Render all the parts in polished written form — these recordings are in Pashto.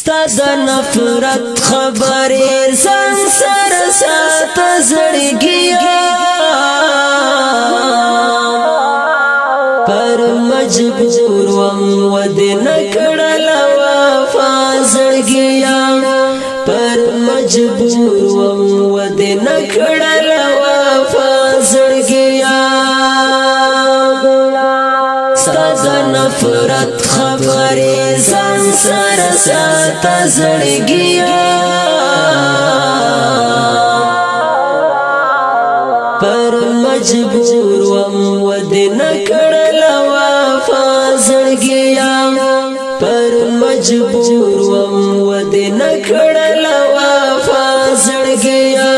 ستا د نفرت خبرې ځان سره ساته زړګیا پر مجبور وم ودې نکړل وفا زړګیا پر مجبور وم ودې نکړل وفا زړګیا ستا د نفرت خبرې ځان سره ساته زړګیا پر مجبور وم ودې نکړل وفا زړګیا پر مجبور وم ودې نکړل وفا زړګیا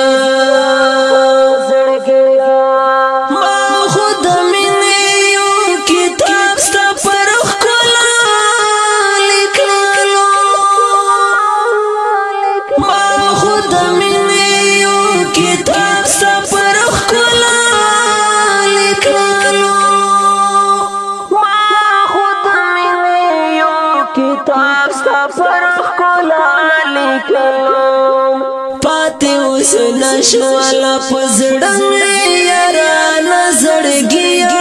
پاتې اوس نشواله په زړه مې یارانه زړګیا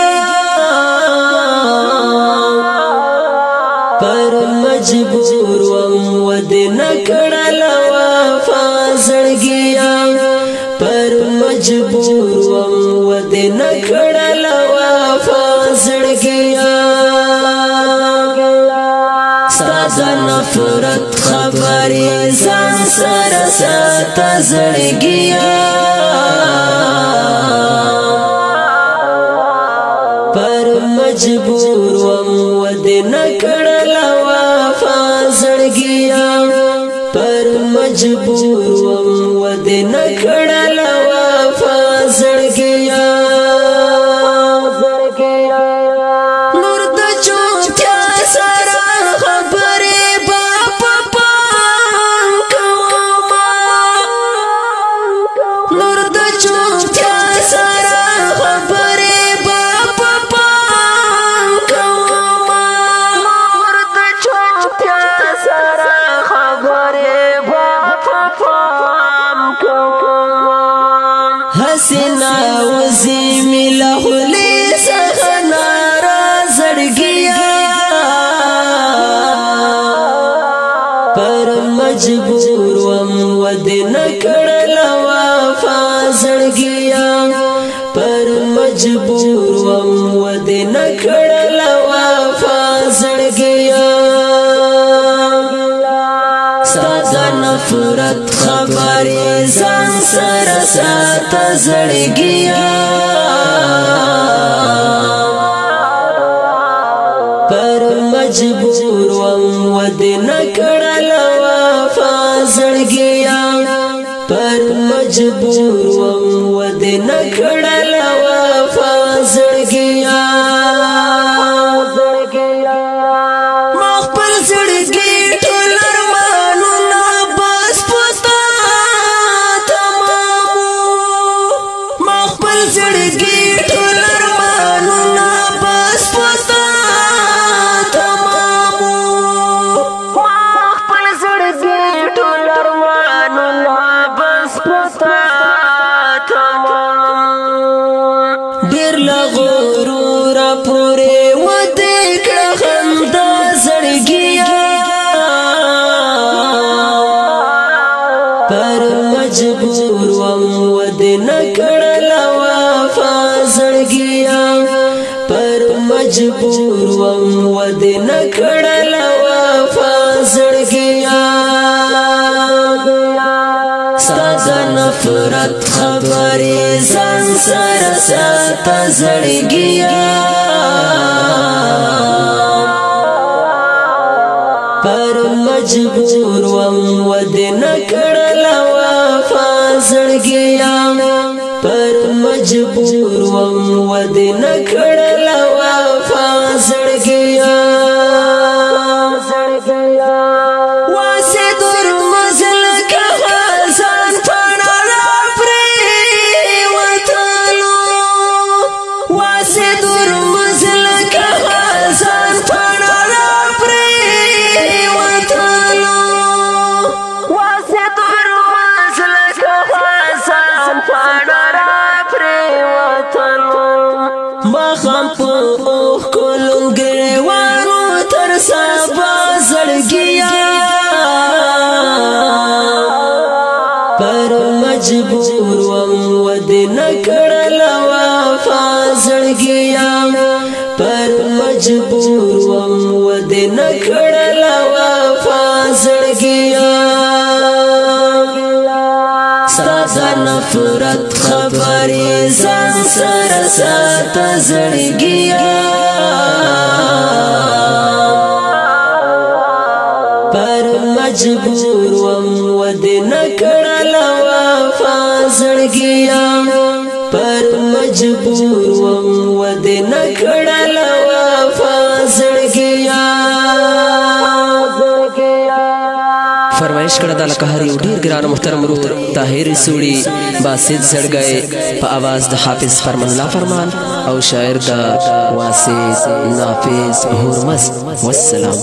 پر مجبور وم ودې نکړل وفا زړګیا پر مجبور وم ودې نکړل وفا زړګیا ستا د نفرت خبرې ځان سره ساته زړګیا پر مجبور وم ودې نکړل وفا زړګیا پر مجبور وم ودې نکړل وفا زړګیا حسنا وزي ملهولي سخنارا زړګیا پر مجبور وم ودې نکړل وفا زړګیا پر مجبور وم ودې نکړل وفا زړګیا ستا د نفرت خبرې ځان سره ساته زړګیا پر مجبور وم ودې نکړل وفا زړګیا پر مجبور وم ودې نکړل وفا زړګیا ډېر له غروره پورې ودې کړه خندا زړګیا پر مجبور وم ودې نکړل وفا زړګیا پر مجبور وم ودې نکړل وفا زړګیا ستا د نفرت خبرې ځان سره ساته زړګیا پر مجبور وم ودې نکړل وفا زړګیا پر مجبور وم ودې نکړل وفا زړګیا What's ود نکړل وفا زړګیا ستا نفرت خبرې ځان سره ساته زړګیا پر مجبور ود نکړل وفا زړګیا پر مجبور ود نکړل وفا زړګیا فرمایش کړه د لکهر یو ډیر ګران محترم روح طاهر سوړي باسط زړګي په आवाज د حافظ فرمان الله فرمان او شاعر د واسط نافذ هرمز والسلام